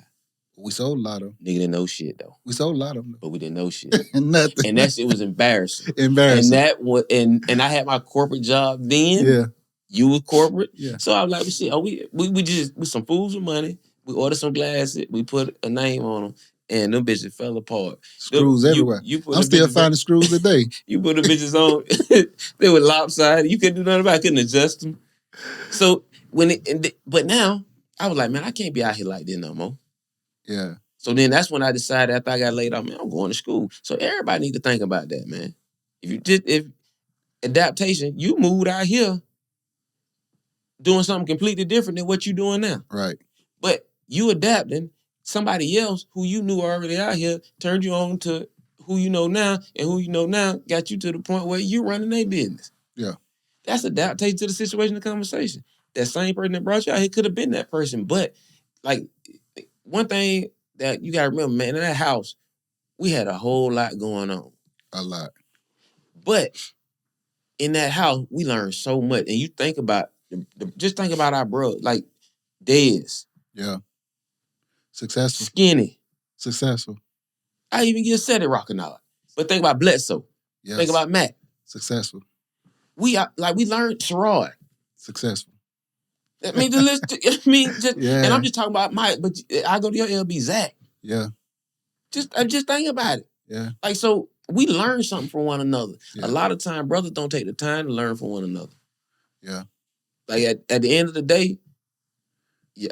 We sold a lot of them. Nigga didn't know shit, though. We sold a lot of them. But we didn't know shit. Nothing. And that shit was embarrassing. And that was, and I had my corporate job then. Yeah. You were corporate. Yeah. So I was like, shit, we just, with some fools with money, we ordered some glasses, we put a name on them, and them bitches fell apart. Screws everywhere. I'm still finding screws today. You put the bitches on, they were lopsided. You couldn't do nothing about it. I couldn't adjust them. So but now, I was like, man, I can't be out here like this no more. Yeah. So then that's when I decided after I got laid off, man, I'm going to school. So everybody need to think about that, man. If adaptation, you moved out here doing something completely different than what you're doing now. Right. But you adapting, somebody else who you knew already out here turned you on to who you know now, and who you know now got you to the point where you're running their business. Yeah. That's adaptation to the situation, the conversation. That same person that brought you out here could have been that person. But, like, one thing that you got to remember, man, in that house, we had a whole lot going on. A lot. But in that house, we learned so much. And you think about, just think about our bro, like Dez. Yeah. Successful. Skinny. Successful. I even get set at rockin' out. But think about Bledsoe. Yes. Think about Matt. Successful. We learned Sherrod. Successful. I mean, and I'm just talking about Mike, but I go to your LB, Zach. Yeah. Just think about it. Yeah. Like, so we learn something from one another. Yeah. A lot of time, brothers don't take the time to learn from one another. Yeah. Like at the end of the day,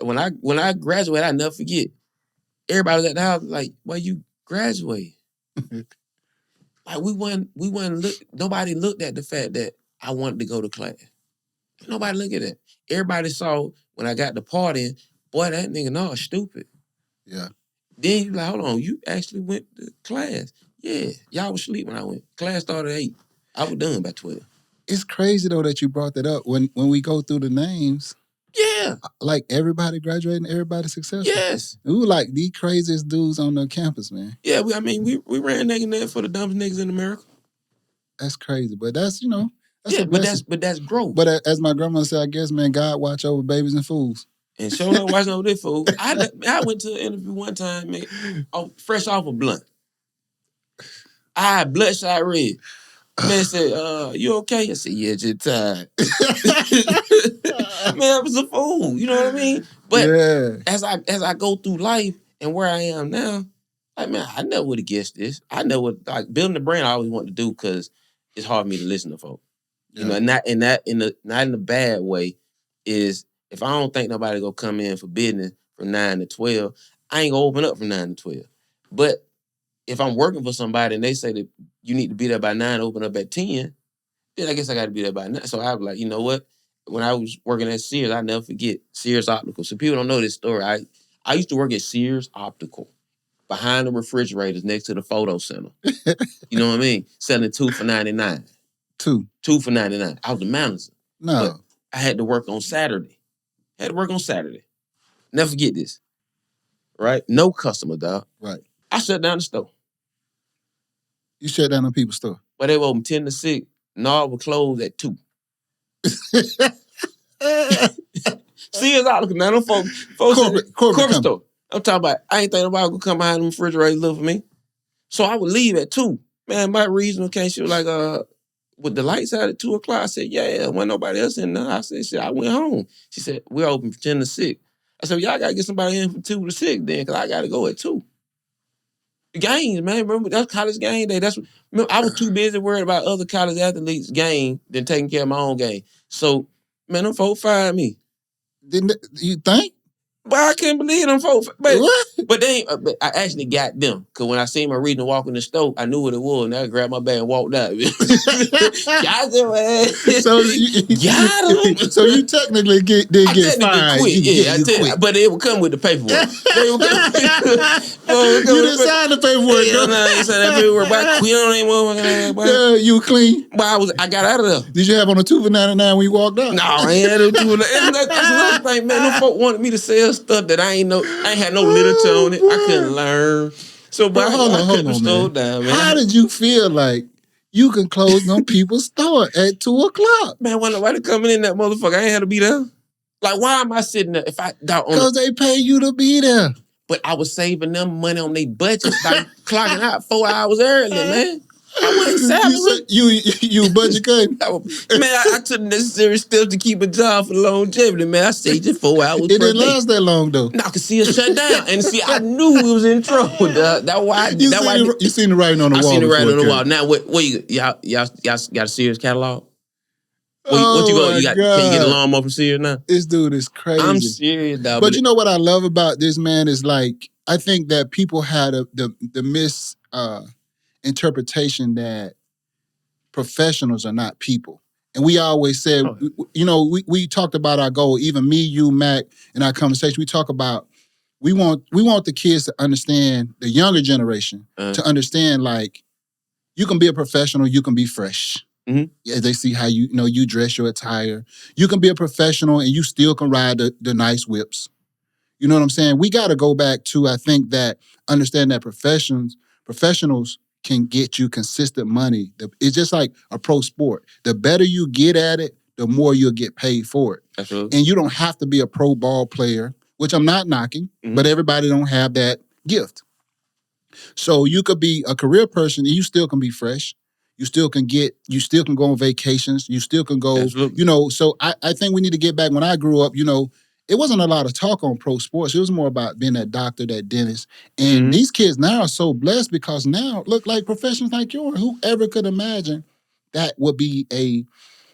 when I graduated, I never forget. Everybody was at the house like, "Why you graduate?" Like nobody looked at the fact that I wanted to go to class. Nobody looked at that. Everybody saw when I got to partying, boy, that nigga no stupid. Yeah. Then you like, hold on, you actually went to class. Yeah, y'all was asleep when I went. Class started at 8. I was done by 12. It's crazy though that you brought that up. When we go through the names, yeah, like everybody graduating, everybody successful. Yes, we were like the craziest dudes on the campus, man. Yeah, we ran nigga for the dumbest niggas in America. That's crazy, but that's but that's growth. But as my grandma said, I guess, man, God watch over babies and fools. And sure enough, watching over this fool. I went to an interview one time, man, fresh off a blunt. I had bloodshot red. Man said, you okay? I said, yeah, just tired. Man, I was a fool. You know what I mean? But as I go through life And where I am now, like, man, I never would have guessed this. I never would, like, building the brand I always wanted to do because it's hard for me to listen to folks. You know, and not in a bad way, is if I don't think nobody gonna come in for business from 9 to 12, I ain't gonna open up from 9 to 12. But if I'm working for somebody and they say that you need to be there by 9, open up at 10, then I guess I got to be there by 9. So I was like, you know what? When I was working at Sears, I never forget Sears Optical. So people don't know this story. I used to work at Sears Optical, behind the refrigerators next to the photo center. You know what I mean? Selling 2 for $99. Two for $99. I was the manager. No. But I had to work on Saturday. Never forget this. Right? No customer, dog. Right. I shut down the store. You shut down the people's store? But they were open 10 to 6. Nard would close at 2. Sears Optical. Now them folks corporate store. I'm talking about, I ain't thinking about gonna come behind them refrigerators look for me. So I would leave at 2. Man, my regional came, she was like, with the lights out at 2 o'clock, I said, yeah, wasn't nobody else in there. I said, shit, I went home. She said, we're open from 10 to 6. I said, y'all gotta get somebody in from 2 to 6 then, because I gotta go at 2. The games, man, remember, that's college game day. I was too busy worried about other college athletes' game than taking care of my own game. So, man, them folks fired me. Didn't you think? But I can't believe them folks. What? But they ain't, I actually got them. Because when I seen my regional walk in the store, I knew what it was. And I grabbed my bag and walked out. Got them, man. Got them. So you technically did get fired. Quit. You quit. But it would come with the paperwork. You didn't sign the paperwork. Yeah, no, I ain't signed that paperwork. But I quit on that. Yeah, you clean. But I got out of there. Did you have on a 2 for $99 when you walked out? No, I ain't had no 2 for $99. That's another thing, man. Them folk wanted me to sell stuff that I ain't had no literature on it. I couldn't learn. So, but hold on, man. Down, man. How did you feel like you can close them people's store at 2 o'clock? Man, when nobody coming in that motherfucker, I ain't had to be there. Like, why am I sitting there? Because they pay you to be there. But I was saving them money on their budget by clocking out 4 hours early, man. I wasn't salary. You budget cutting? Man, I took necessary steps to keep a job for longevity, man. I stayed just 4 hours. It didn't last that long, though. No, I could see it shut down. And see, I knew we was in trouble. That's why. You seen the writing on the wall. I seen the writing on the wall. Now, what y'all got a Sears catalog? What you go? Can you get a lawnmower from Sears now? This dude is crazy. I'm serious, dog. But you know what I love about this man is, like, I think that people had the interpretation that professionals are not people. And we always said, you know, we talked about our goal, even me, you, Mac, in our conversation, we talk about we want the kids to understand, the younger generation, to understand, like, you can be a professional, you can be fresh. Mm-hmm. Yeah, they see how you dress your attire. You can be a professional and you still can ride the nice whips. You know what I'm saying? We got to go back to, I think, that understand that professionals can get you consistent money. It's just like a pro sport. The better you get at it, the more you'll get paid for it. Absolutely. And you don't have to be a pro ball player, which I'm not knocking, but everybody don't have that gift. So you could be a career person and you still can be fresh. You still can go on vacations. You still can go, so I think we need to get back. When I grew up, it wasn't a lot of talk on pro sports. It was more about being that doctor, that dentist. And these kids now are so blessed because now look like professions like yours. Whoever could imagine that would be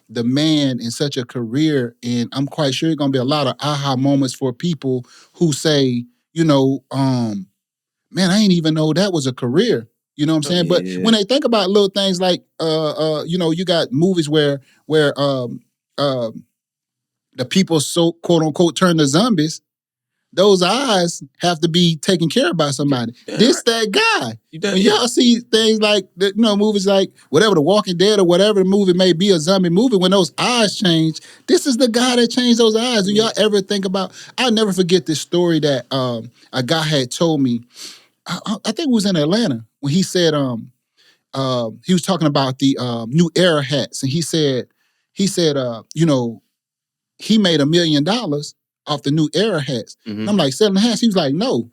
the man in such a career? And I'm quite sure there's going to be a lot of aha moments for people who say, man, I didn't even know that was a career. You know what I'm saying? But when they think about little things like, you got movies where the people so quote unquote turn to zombies. Those eyes have to be taken care of by somebody. That guy. When y'all see things like, movies like whatever, The Walking Dead or whatever the movie may be, a zombie movie, when those eyes change, this is the guy that changed those eyes. Do y'all ever think about, I'll never forget this story that a guy had told me. I think it was in Atlanta when he said he was talking about the New Era hats, and he said he made $1 million off the New Era hats. I'm like, selling the hats? He was like, no,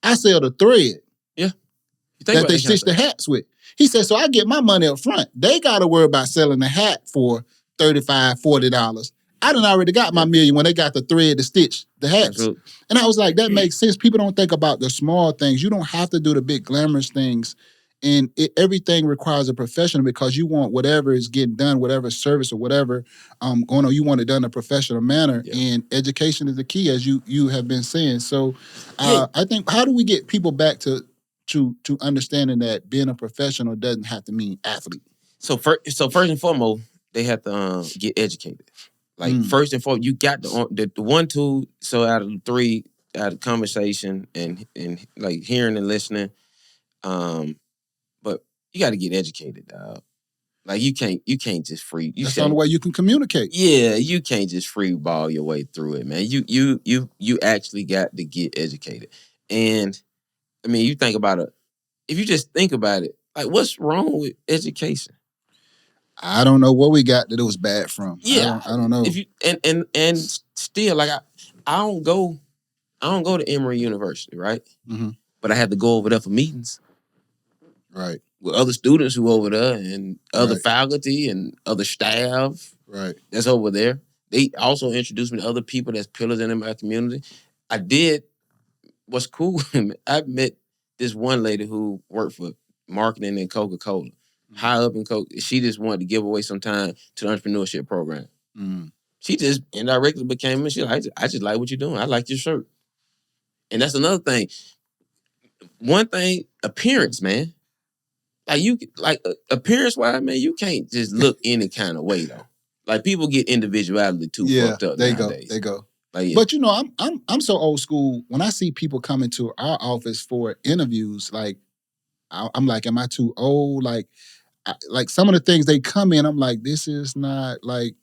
I sell the thread that they stitch the hats with. He said, so I get my money up front. They got to worry about selling the hat for $35, $40. I done already got my million when they got the thread to stitch the hats. Absolutely. And I was like, that makes sense. People don't think about the small things. You don't have to do the big glamorous things. And everything requires a professional because you want whatever is getting done, whatever service or whatever going on, you want it done in a professional manner. Yeah. And education is the key, as you have been saying. So Yeah. I think, how do we get people back to understanding that being a professional doesn't have to mean athlete? So first and foremost, they have to get educated. Like first and foremost, you got the 1, 2. So out of the 3, out of conversation and like hearing and listening, but you got to get educated, dog. Like you can't just free. That's the only way you can communicate. Yeah, you can't just free ball your way through it, man. You actually got to get educated. And I mean, you think about it. If you just think about it, like what's wrong with education? I don't know what we got that it was bad from. Yeah, I don't know. If you and still, like I don't go to Emory University, right? Mm-hmm. But I had to go over there for meetings, right, with other students who over there and other right. faculty and other staff, right, that's over there. They also introduced me to other people that's pillars in my community. I did. What's cool? I met this one lady who worked for marketing in Coca-Cola. High up in Coke, she just wanted to give away some time to the entrepreneurship program. She just indirectly became me. She like, I just like what you're doing. I like your shirt. And that's another thing. One thing, appearance, man. Like appearance-wise, man, you can't just look any kind of way though. Like people get individuality too fucked up nowadays. They go. Like, But you know, I'm so old school. When I see people coming to our office for interviews, like I'm like, am I too old? Like some of the things they come in, I'm like, this is not like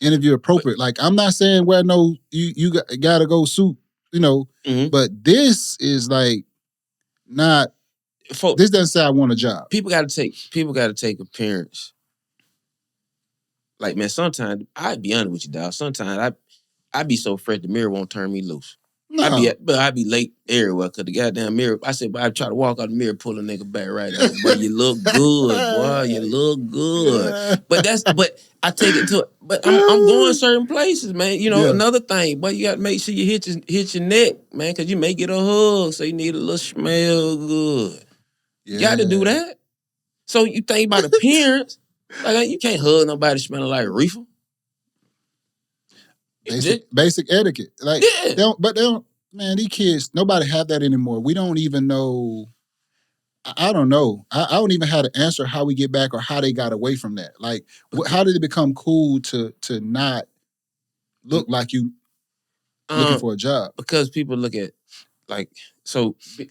interview appropriate. Like I'm not saying wear no you gotta go suit, you know, but this is like not. This doesn't say I want a job. People got to take appearance. Like man, sometimes I'd be honest with you, dog. Sometimes I be so fresh the mirror won't turn me loose. No. I be late everywhere because the goddamn mirror. I said, but I try to walk out the mirror, pull a nigga back right now. Boy, you look good, boy. You look good. Yeah. But I take it to. But I'm going certain places, man. You know, another thing. But you got to make sure you hit your neck, man, because you may get a hug, so you need a little smell good. Yeah. You got to do that. So you think about appearance, like you can't hug nobody smelling like reefer. Basic etiquette. Like they don't, man, these kids, nobody have that anymore. We don't even know. I don't know. I don't even have to answer how we get back or how they got away from that. Like, how did it become cool to not look like you looking for a job? Because people look at like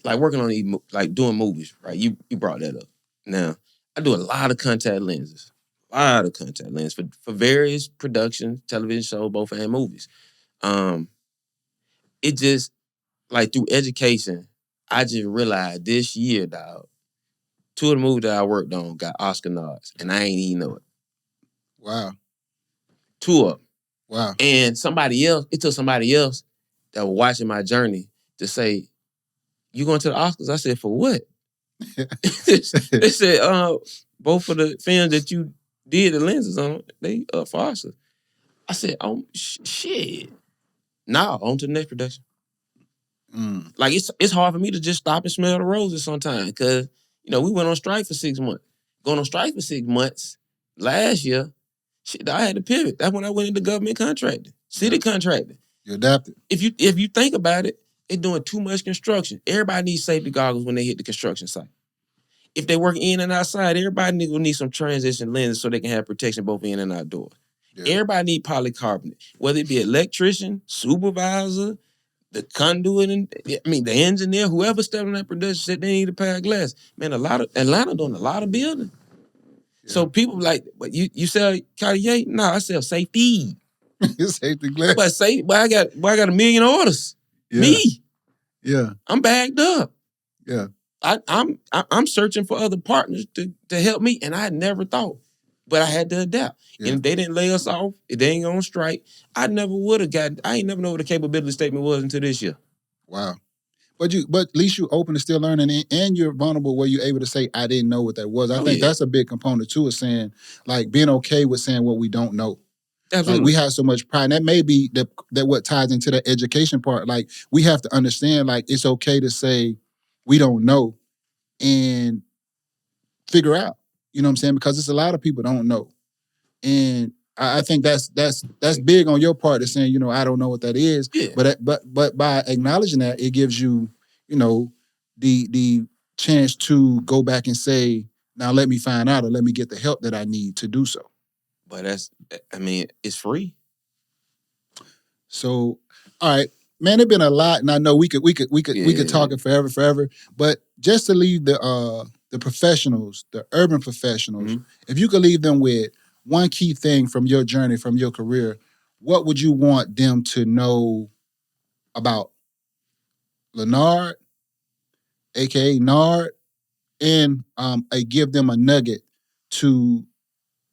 working on like doing movies, right? You brought that up. Now, I do a lot of contact lenses. For various productions, television shows, both and movies. It just, like through education, I just realized this year, dog, 2 of the movies that I worked on got Oscar nods, and I ain't even know it. Wow. 2 of them. Wow. And it took somebody else that was watching my journey to say, you going to the Oscars? I said, for what? They said, both of the films that you did the lenses on, they up for Oscars. I said, oh, shit. Now, on to the next production. Like, it's hard for me to just stop and smell the roses sometimes because, you know, we went on strike for 6 months. Going on strike for 6 months last year, shit, I had to pivot. That's when I went into government contracting, city contracting. You adapted. If you think about it, they're doing too much construction. Everybody needs safety goggles when they hit the construction site. If they work in and outside, everybody will need some transition lenses so they can have protection both in and outdoor. Yeah. Everybody need polycarbonate, whether it be electrician, supervisor, the conduit, the engineer, whoever stepped on that production said they need a pair of glasses. Man, Atlanta doing a lot of building. Yeah. So people like, but you sell Cartier? No, I sell safety. Safety glasses. But I got $1 million orders. Yeah. Me. Yeah. I'm bagged up. Yeah. I'm searching for other partners to help me, and I had never thought, but I had to adapt. Yeah. And if they didn't lay us off, if they ain't on strike, I never would have gotten. I ain't never know what the capability statement was until this year. Wow, but at least you open to still learning, and you're vulnerable where you're able to say, I didn't know what that was. I think that's a big component too of saying, like being okay with saying what we don't know. Like we Absolutely. have so much pride. And that may be that what ties into the education part. Like we have to understand, like it's okay to say we don't know and figure out. You know what I'm saying? Because it's a lot of people don't know. And I think that's big on your part of saying, I don't know what that is. Yeah. But by acknowledging that, it gives you, the chance to go back and say, now let me find out or let me get the help that I need to do so. But it's free. So, all right, man, it's been a lot, and I know we could talk it forever. But just to leave the professionals, the urban professionals, if you could leave them with one key thing from your journey, from your career, what would you want them to know about Lanard, aka Nard, and give them a nugget to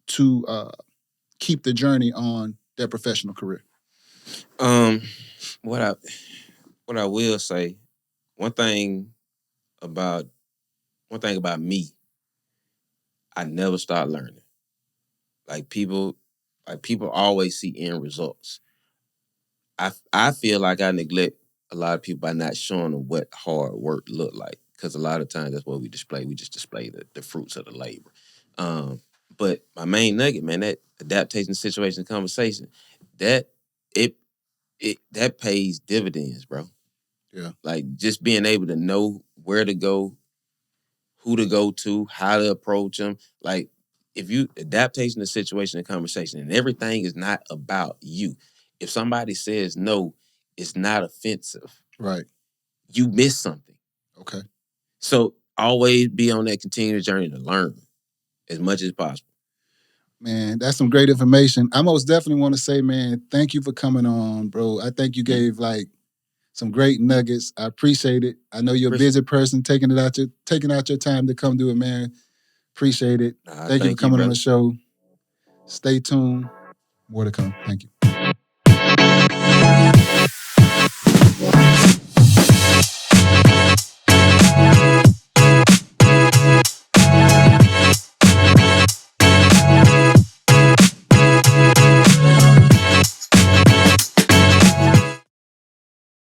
to keep the journey on their professional career? Um, what I what I will say, one thing about one thing about me, I never start learning. Like people always see end results. I feel like I neglect a lot of people by not showing them what hard work look like. Because a lot of times that's what we display. We just display the fruits of the labor. But my main nugget, man, that adaptation, situation, conversation, that it that pays dividends, bro. Yeah. Like just being able to know where to go, who to go to, how to approach them. Like if you adaptation to situation and conversation, and everything is not about you. If somebody says no, it's not offensive. Right. You miss something. Okay. So always be on that continuous journey to learn as much as possible. Man, that's some great information. I most definitely want to say, man, thank you for coming on, bro. I think you gave like some great nuggets. I appreciate it. I know you're a busy person taking out your time to come do it, man. Appreciate it. Thank you for coming on the show. Stay tuned. More to come. Thank you.